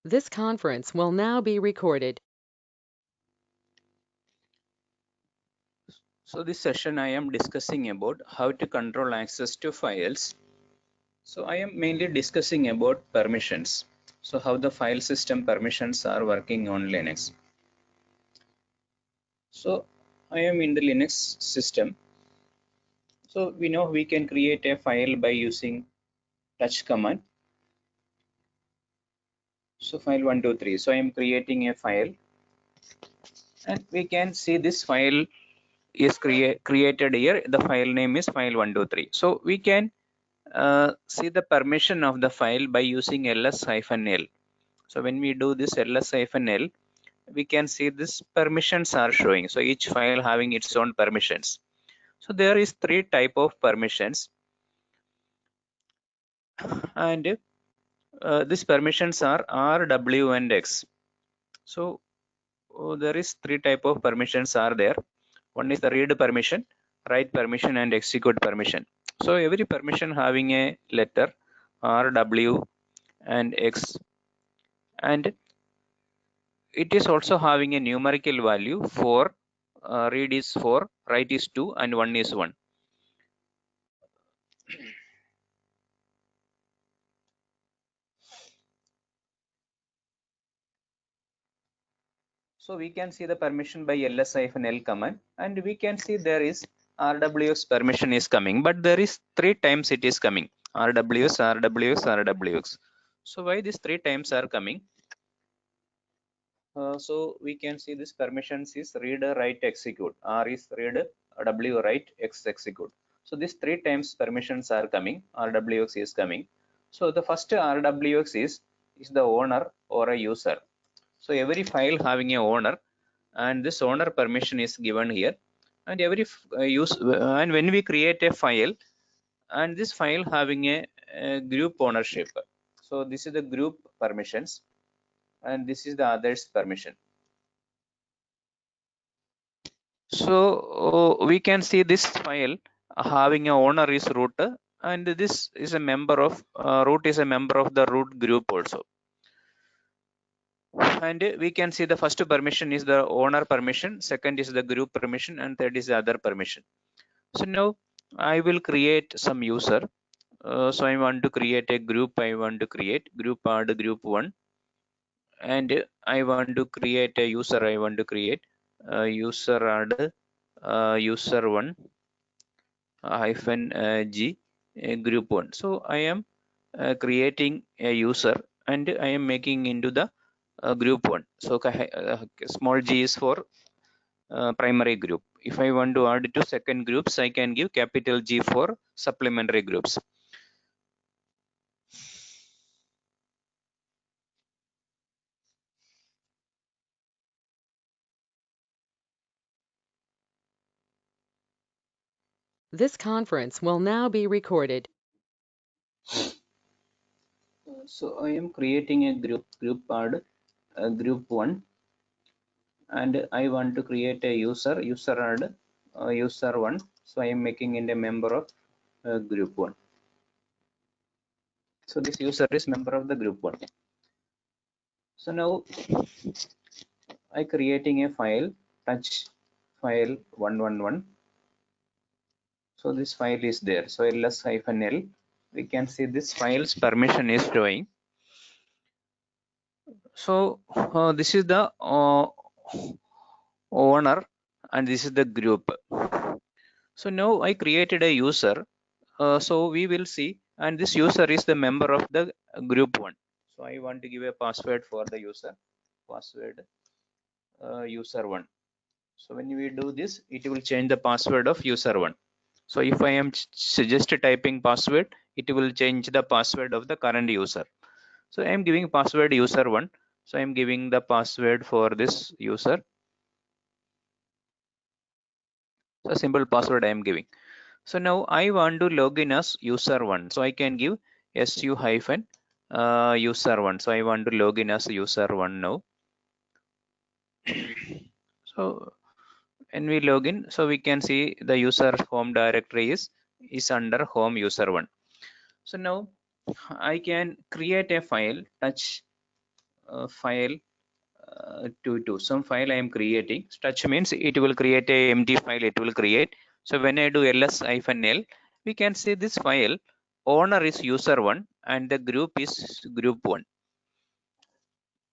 This conference will now be recorded. So this session I am discussing about how to control access to files. So I am mainly discussing about permissions. So how the file system permissions are working on Linux. So I am in the Linux system. So we know we can create a file by using touch command. So file 123. So I am creating a file and we can see this file is created here. The file name is file 123. So we can see the permission of the file by using ls-l. So when we do this ls-l, we can see this permissions are showing. So each file having its own permissions. So there is three type of permissions, and these permissions are R, W, and X. So there is three type of permissions are there. One is the read permission, write permission, and execute permission. So every permission having a letter R, W, and X, and it is also having a numerical value for read is 4, write is 2, and 1 is 1. So we can see the permission by ls-l command, and we can see there is rws permission is coming, but there is 3 times it is coming, rws, rws, rws. So why these 3 times are coming? So we can see this permissions is read, write, execute. R is read, W write, X execute. So these 3 times permissions are coming. RWX is coming. So the first RWX is the owner or a user. So every file having a owner, and this owner permission is given here. And every and when we create a file, and this file having a group ownership. So this is the group permissions, and this is the others permission. So we can see this file having a owner is root, and this is a member of root is a member of the root group also. And we can see the first permission is the owner permission, second is the group permission, and third is the other permission. So now I will create some user. So I want to create a group. I want to create group add group 1, and I want to create a user. I want to create user add user 1 hyphen g group 1. So I am creating a user and I am making into the group 1. So small g is for primary group. If I want to add to second groups, I can give capital G for supplementary groups. This conference will now be recorded. So I am creating a group add group 1, and I want to create a user add user 1. So I am making in a member of group 1. So this user is member of the group 1. So now I creating a file touch file 111. So this file is there. So ls-l, we can see this file's permission is showing. So this is the owner and this is the group. So now I created a user. So we will see, and this user is the member of the group 1. So I want to give a password for the user, password user 1. So when we do this, it will change the password of user 1. So if I am just typing password, it will change the password of the current user. So I am giving password user 1. So I am giving the password for this user. So simple password I am giving. So now I want to log in as user 1. So I can give su hyphen user 1. So I want to log in as user 1 now. So when we log in, so we can see the user home directory is under home user 1. So now I can create a file touch file 22, some file I am creating. Touch means it will create a empty file, it will create. So when I do ls-l, we can see this file owner is user1 and the group is group1.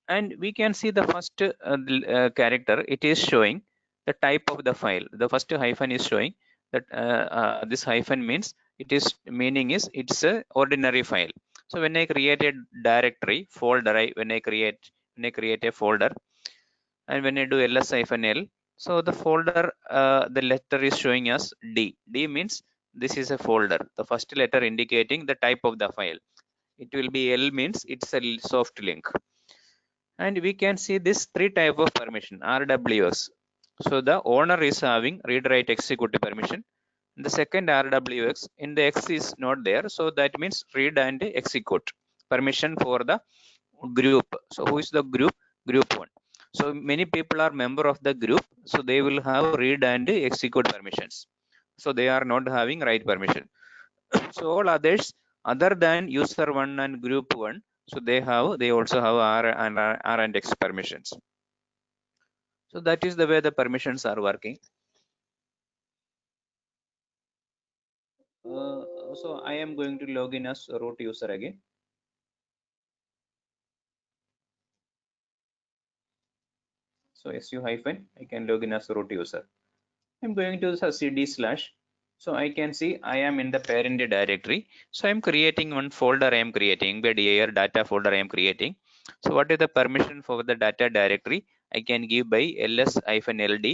And we can see the first character, it is showing the type of the file. The first hyphen is showing that this hyphen means it is meaning is it's a ordinary file. So when I create a directory folder, when I create a folder, and when I do ls-l, so the folder, the letter is showing us D. D means this is a folder. The first letter indicating the type of the file. It will be L means it's a soft link. And we can see this three type of permission, RWX. So the owner is having read, write, execute permission. The second RWX, in the X is not there, so that means read and execute permission for the group. So who is the group? Group 1. So many people are member of the group, so they will have read and execute permissions. So they are not having write permission. So all others other than user 1 and group 1, so they also have R and X permissions. So that is the way the permissions are working. So I am going to log in as root user again. So su hyphen, I can log in as root user. I'm going to the cd slash. So I can see I am in the parent directory. So I'm creating one folder. I am creating embed data folder I am creating. So what is the permission for the data directory? I can give by ls-ld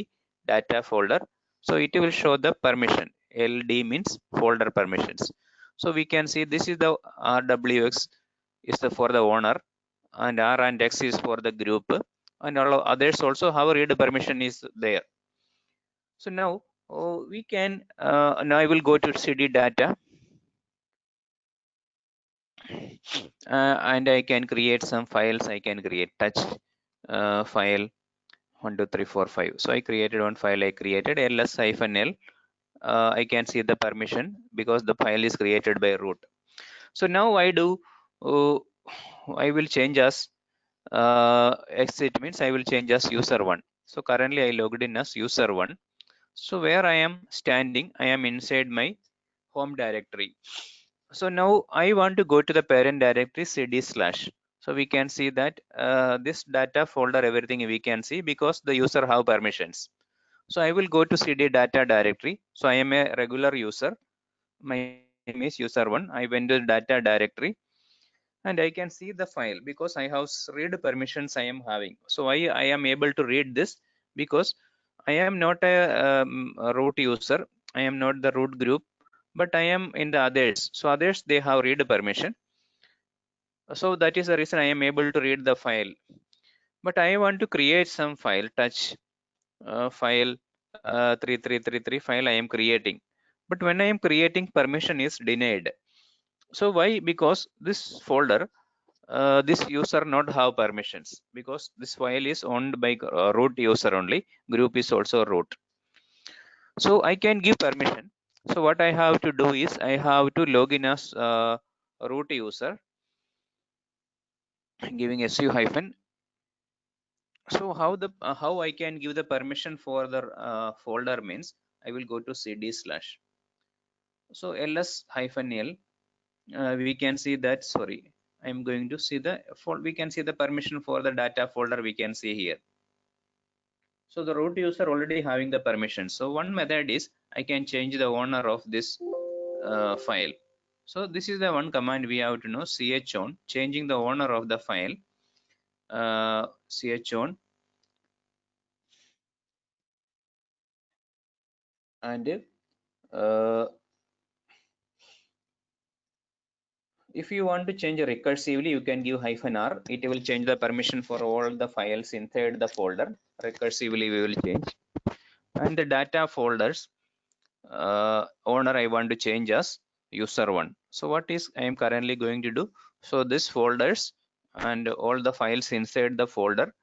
data folder. So it will show the permission. LD means folder permissions. So we can see this is the RWX is the for the owner, and R and X is for the group, and all others also have read permission is there. So now we can now I will go to cd data, and I can create some files. I can create touch file 1 2 3 4 5. So I created one file. I created ls-l. I can see the permission because the file is created by root. So now I do I will change as exit means I will change as user1. So currently I logged in as user1. So where I am standing, I am inside my home directory. So now I want to go to the parent directory cd slash. So we can see that this data folder, everything we can see because the user have permissions. So I will go to cd data directory. So I am a regular user. My name is user1. I went to data directory and I can see the file because I have read permissions I am having. So I am able to read this because I am not a root user. I am not the root group, but I am in the others. So others, they have read permission. So that is the reason I am able to read the file. But I want to create some file, touch file 3333 file I am creating. But when I am creating, permission is denied. So why? Because this folder, this user not have permissions because this file is owned by root user only. Group is also root. So I can give permission. So what I have to do is I have to log in as root user, giving su hyphen. So how I can give the permission for the folder means I will go to cd slash. So ls hyphen l, we can see that, sorry, I'm going to see the we can see the permission for the data folder we can see here. So the root user already having the permission. So one method is I can change the owner of this file. So this is the one command we have to know, chown, changing the owner of the file, chown, and if you want to change recursively, you can give -r. It will change the permission for all the files inside the folder. Recursively we will change. And the data folders, owner I want to change as user1. So what is I am currently going to do? So this folders and all the files inside the folder,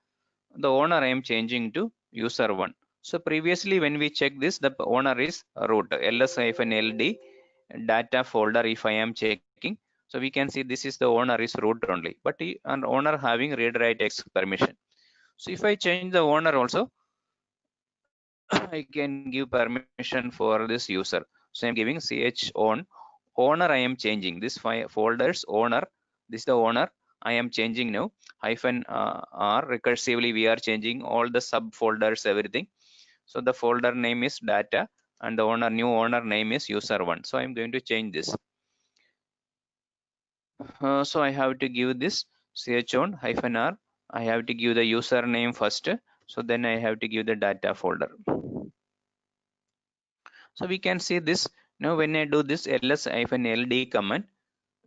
the owner I am changing to user1. So previously when we check this, the owner is root, ls-ld data folder if I am checking. So we can see this is the owner is root only, but an owner having read write X permission. So if I change the owner also, I can give permission for this user. So I'm giving ch on owner. I am changing this folders owner. This is the owner. I am changing now. Hyphen R recursively we are changing all the subfolders, everything. So the folder name is data and the new owner name is user1. So I'm going to change this. So I have to give this chon hyphen R. I have to give the username first. So then I have to give the data folder. So we can see this now when I do this ls-ld command,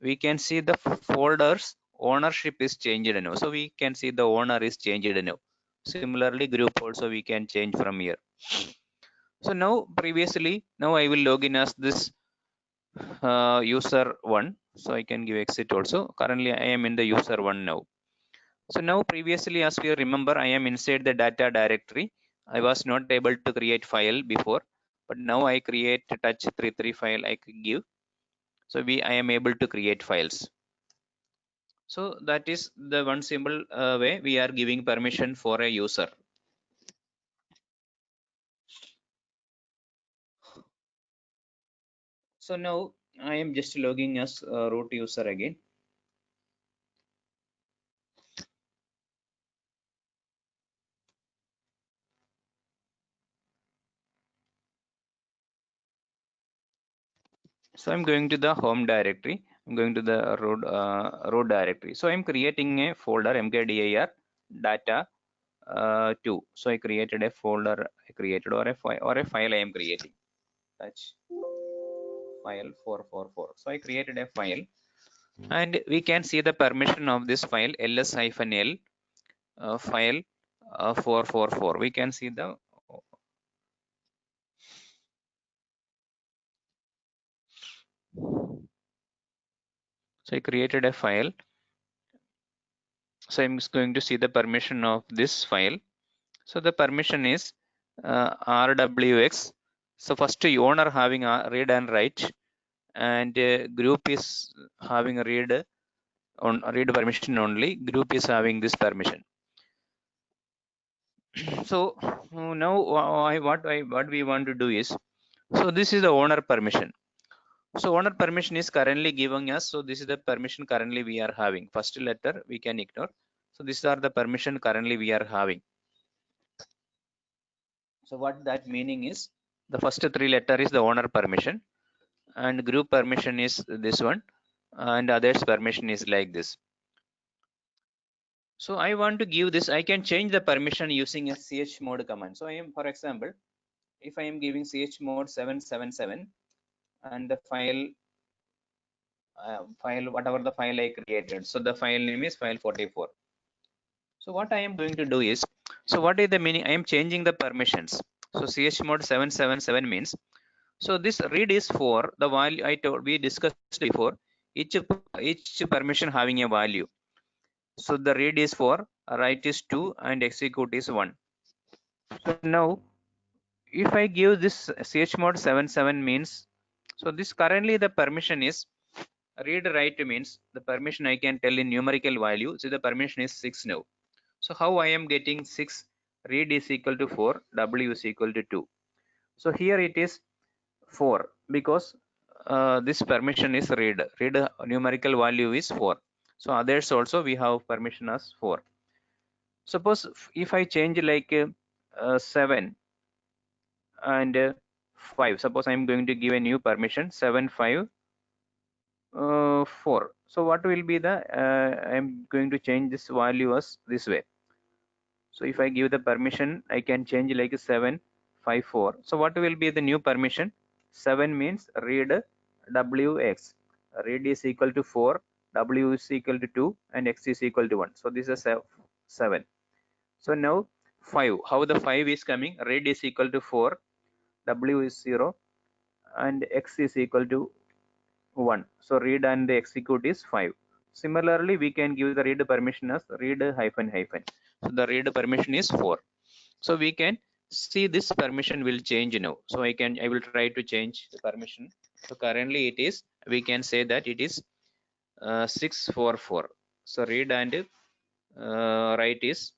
we can see the folders ownership is changed now. So we can see the owner is changed now. Similarly, group also we can change from here. So now now I will log in as this user one. So I can give exit also. Currently I am in the user one now. So now previously, as we remember, I am inside the data directory. I was not able to create file before, but now I create touch33 file I could give. So I am able to create files. So that is the one simple way we are giving permission for a user. So now I am just logging as root user again. So I'm going to the home directory. I'm going to the root directory. So I'm creating a folder mkdir data 2. So I created a folder or a file I am creating. Touch file 444. So I created a file and we can see the permission of this file ls-l file 444. We can see the so I created a file. So I'm just going to see the permission of this file. So the permission is rwx. So first owner having a read and write, and group is having a read permission only. Group is having this permission. So now what we want to do is, so this is the owner permission. So owner permission is currently giving us. So this is the permission currently we are having. First letter we can ignore. So these are the permission currently we are having. So what that meaning is, the first three letter is the owner permission, and group permission is this one, and others permission is like this. So I want to give this, I can change the permission using a chmod command. So I am, for example, if I am giving chmod 777 and the file whatever the file I created, so the file name is file 44. So what I am going to do is, so what is the meaning? I am changing the permissions. So chmod 777 means, so this read is for the value we discussed before, each permission having a value. So the read is 4, write is 2, and execute is 1. So now if I give this chmod 77 means, so this currently the permission is read write means the permission I can tell in numerical value. So the permission is 6 now. So how I am getting 6? Read is equal to 4, w is equal to 2. So here it is 4 because this permission is read numerical value is 4. So others also we have permission as 4. Suppose if I change like 7 and 5, suppose I'm going to give a new permission 7 5 4. So what will be the I'm going to change this value as this way. So if I give the permission, I can change like 7 5 4. So what will be the new permission? 7 means read wx. Read is equal to 4, w is equal to 2, and x is equal to 1. So this is 7. So now 5. How the 5 is coming? Read is equal to 4, w is 0, and x is equal to 1. So read and the execute is 5. Similarly, we can give the read permission as read hyphen hyphen. So the read permission is 4. So we can see this permission will change now. So I will try to change the permission. So currently it is, we can say that it is 644. So read and write is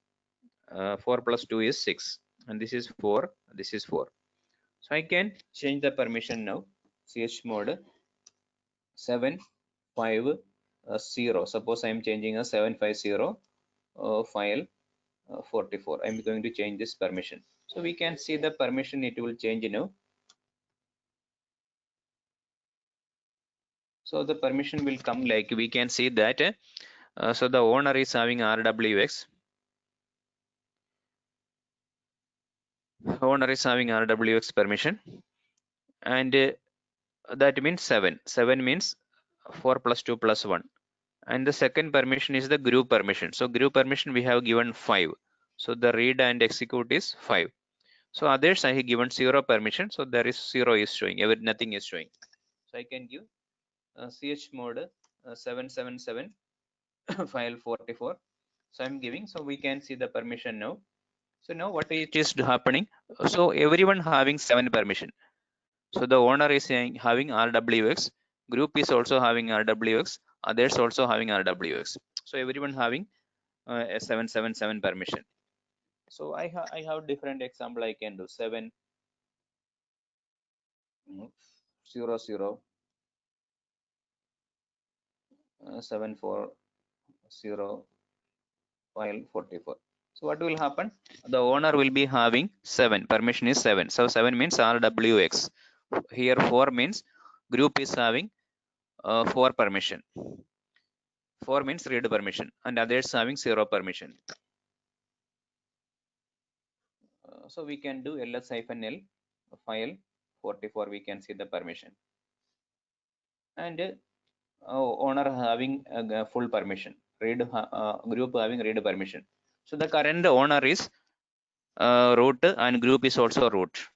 4 plus 2 is 6, and this is 4, this is 4. So I can change the permission now. Chmod 750. Suppose I am changing a 750 file 44. I'm going to change this permission. So we can see the permission, it will change now. So the permission will come like we can see that. So the owner is having RWX. Owner is having RWX permission, and that means 7. 7 means 4 plus 2 plus 1. And the second permission is the group permission. So group permission we have given 5. So the read and execute is 5. So others I have given 0 permission. So there is 0 is showing. Nothing is showing. So I can give chmod 777 file 44. So I'm giving. So we can see the permission now. So now what it is happening? So everyone having 7 permission. So the owner is having RWX. Group is also having RWX. Others also having RWX. So everyone having a 777 permission. So I have different example I can do. 7 0 0 7 4 0 file 44. So what will happen? The owner will be having 7. Permission is 7. So 7 means RWX. Here 4 means group is having 4 permission. 4 means read permission, and others having 0 permission. So we can do ls-l file 44. We can see the permission, and owner having full permission. Read group having read permission. So the current owner is root, and group is also root.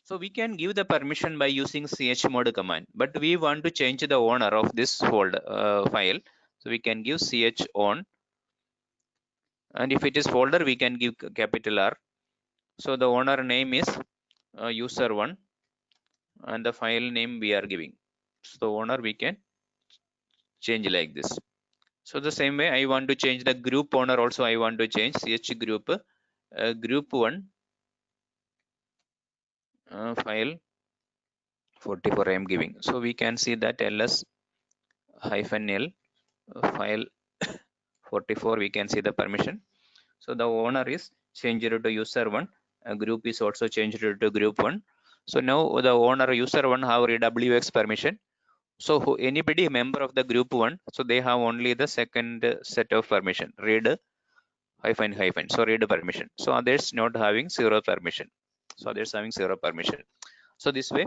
So we can give the permission by using chmod command, but we want to change the owner of this folder file. So we can give chown, and if it is folder we can give capital R. So the owner name is user1, and the file name we are giving. So owner we can change like this. So the same way I want to change the group owner also. I want to change ch group group1 file 44 I am giving. So we can see that ls-l file 44. We can see the permission. So the owner is changed to user1. Group is also changed to group1. So now the owner user1 have RWX permission. So anybody member of the group 1, so they have only the second set of permission, read hyphen hyphen. So read permission. So others not having 0 permission. So others having 0 permission. So this way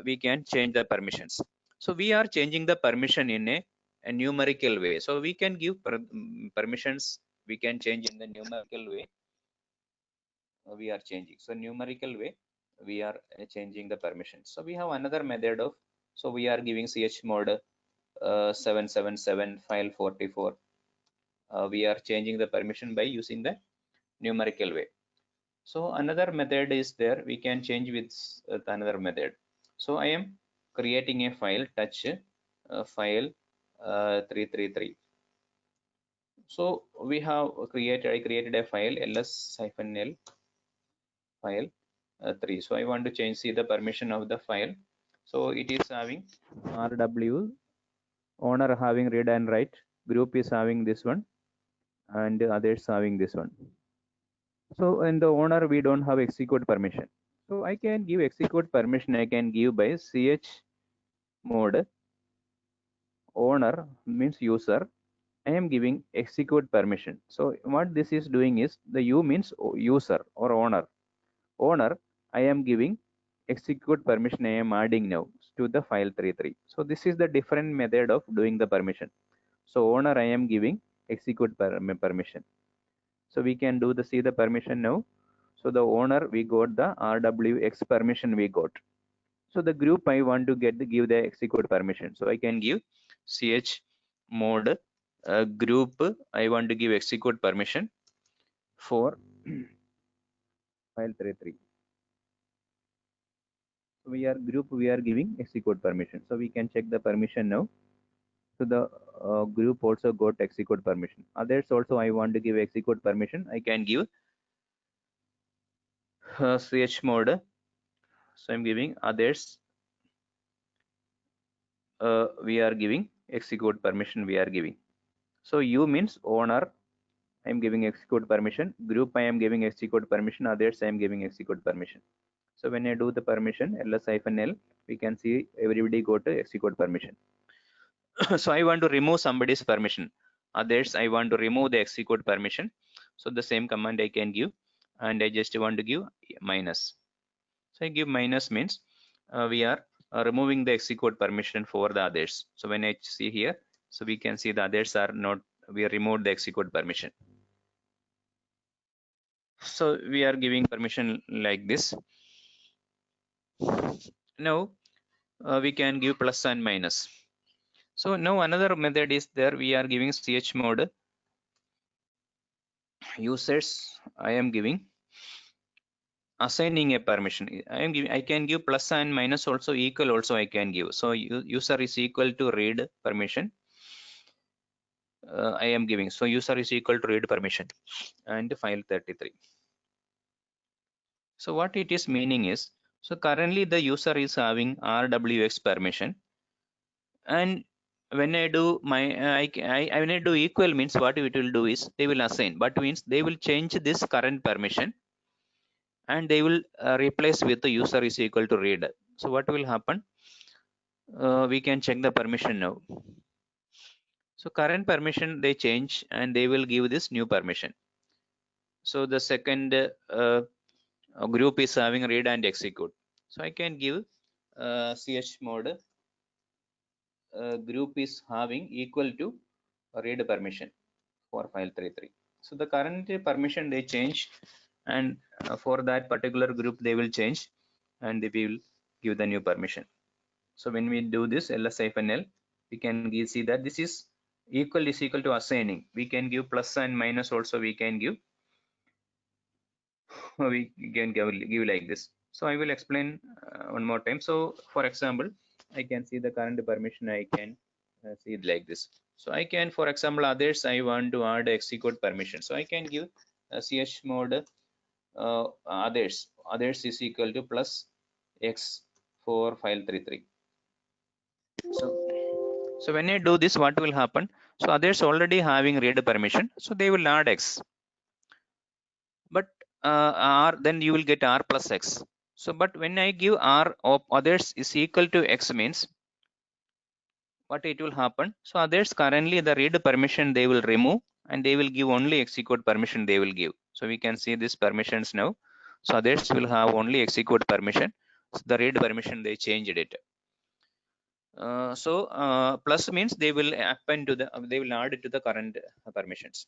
we can change the permissions. So we are changing the permission in a numerical way. So we can give permissions. We can change in the numerical way. We are changing. So numerical way we are changing the permissions. So we have another method of. So we are giving chmod 777 file 44. We are changing the permission by using the numerical way. So another method is there. We can change with another method. So I am creating a file touch file 333. So we have I created a file ls-l file 3. So I want to see the permission of the file. So it is having rw, owner having read and write, group is having this one, and others having this one. So in the owner we don't have execute permission. So I can give execute permission. I can give by chmod owner means user. I am giving execute permission. So what this is doing is, the u means user or owner. Owner I am giving execute permission. I am adding now to the file 33. So this is the different method of doing the permission. So owner I am giving execute permission. So we can do see the permission now. So the owner we got the RWX permission we got. So the group I want to give the execute permission. So I can give chmod group. I want to give execute permission for file 33. we are giving execute permission. So we can check the permission now. So the group also got execute permission. Others also I want to give execute permission. I can give chmod. So I'm giving others. We are giving execute permission. We are giving. So U means owner. I am giving execute permission. Group I am giving execute permission. Others I am giving execute permission. So when I do the permission ls-l, we can see everybody go to execute permission. So I want to remove somebody's permission. Others I want to remove the execute permission. So the same command I can give, and I just want to give minus. So I give minus means we are removing the execute permission for the others. So when I see here, so we can see the others are not, we removed the execute permission. So we are giving permission like this. Now we can give plus and minus. So now another method is there. We are giving chmod users. I am giving assigning a permission. I can give plus and minus also, equal also I can give. So user is equal to read permission. I am giving. So user is equal to read permission and file 33. So what it is meaning is, so currently the user is having RWX permission, and when I do my when I do equal means what it will do is they will assign, but means they will change this current permission and they will replace with the user is equal to read. So what will happen? We can check the permission now. So current permission they change and they will give this new permission. So the second group is having read and execute. So I can give chmod group is having equal to read permission for file 33. So the current permission they change, and for that particular group they will change and they will give the new permission. So when we do this ls-l, we can see that this is equal to assigning. We can give plus and minus also, we can give give like this. So I will explain one more time. So for example, I can see the current permission, I can see it like this. So I can, for example, others I want to add execute permission. So I can give chmod others is equal to plus x for file 33. So when I do this, what will happen? So others already having read permission, so they will add x, but r, then you will get r plus x. So but when I give r of others is equal to x means what it will happen? So others currently the read permission they will remove and they will give only execute permission they will give. So we can see these permissions now. So others will have only execute permission. So the read permission they changed it. Plus means they will append to the they will add it to the current permissions.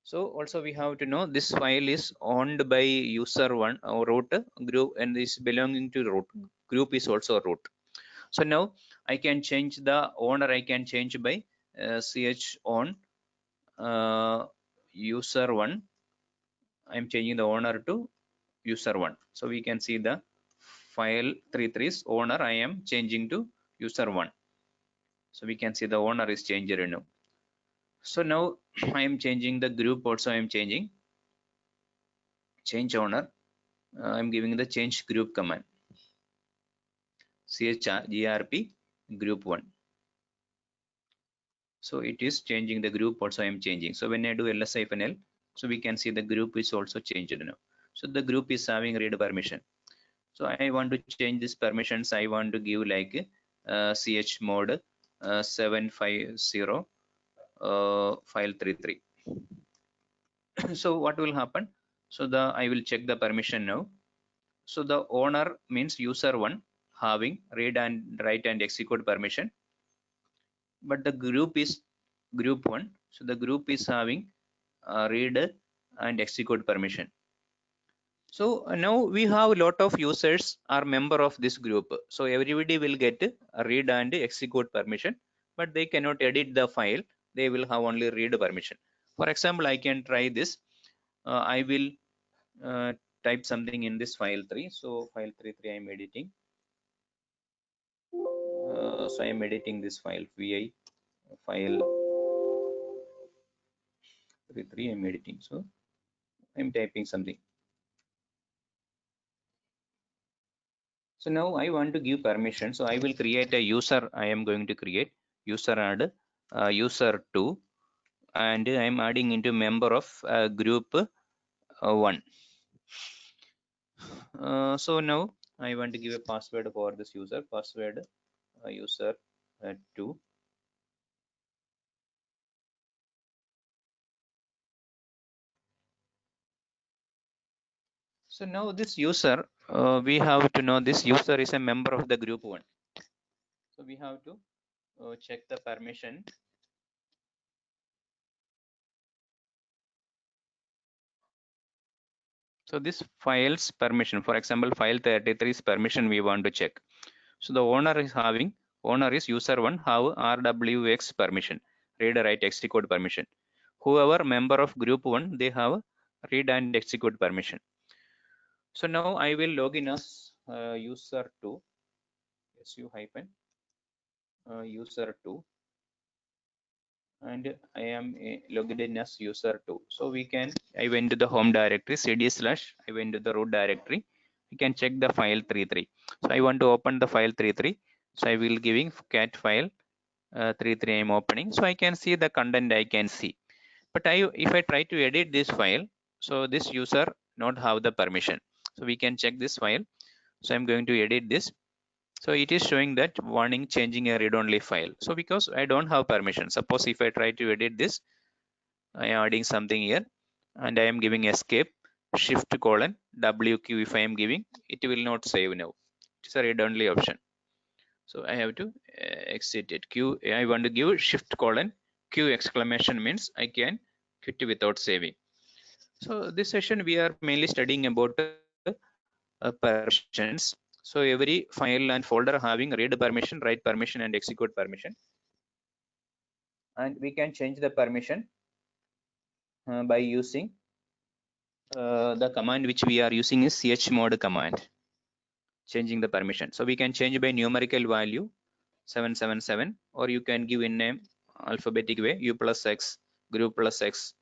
So also we have to know this file is owned by user one or root group, and this belonging to root group is also root. So now I can change the owner. I can change by ch on user one. I'm changing the owner to user one. So we can see the file 33's owner I am changing to user one. So we can see the owner is changed now. So now I am changing the group also. I am changing change owner. I'm giving the change group command. grp group one. So it is changing the group also. I am changing. So when I do ls-l, so we can see the group is also changed now. So the group is having read permission. So I want to change these permissions. I want to give like chmod 750 file 33. So what will happen? So I will check the permission now. So the owner means user one having read and write and execute permission, but the group is group one. So the group is having read and execute permission. So now we have a lot of users are member of this group. So everybody will get a read and execute permission, but they cannot edit the file. They will have only read permission. For example, I can try this. I will type something in this file 3. So file 33 I am editing. So I am editing this file, vi file 33. I'm editing, so I'm typing something. So now I want to give permission, so I will create a user. I am going to create user add user 2, and I am adding into member of group 1. So now I want to give a password for this user, password user 2. So now this user, we have to know this user is a member of the group 1. So we have to check the permission. So this file's permission, for example, file 33's permission we want to check. So the owner is user 1 have RWX permission, read, write, execute permission. Whoever member of group 1, they have read and execute permission. So now I will log in as user 2, su hyphen user 2, and I am logged in as user 2. So I went to the home directory, cd / I went to the root directory. You can check the file 33. So I want to open the file 33. So I will giving cat file 33 I am opening. So I can see the content I can see. But if I try to edit this file, so this user not have the permission. So we can check this file. So I'm going to edit this. So it is showing that warning changing a read-only file. So because I don't have permission, suppose if I try to edit this, I am adding something here and I am giving escape, shift : WQ if I am giving, it will not save now. It's a read-only option. So I have to exit it. I want to give shift : Q exclamation means I can quit without saving. So this session we are mainly studying about permissions. So every file and folder having read permission, write permission, and execute permission. And we can change the permission by using the command which we are using is chmod command, changing the permission. So we can change by numerical value 777, or you can give in name alphabetic way u plus x, group plus x.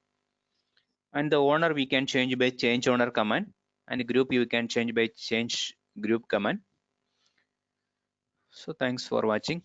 And the owner we can change by change owner command, and group you can change by change group command. So thanks for watching.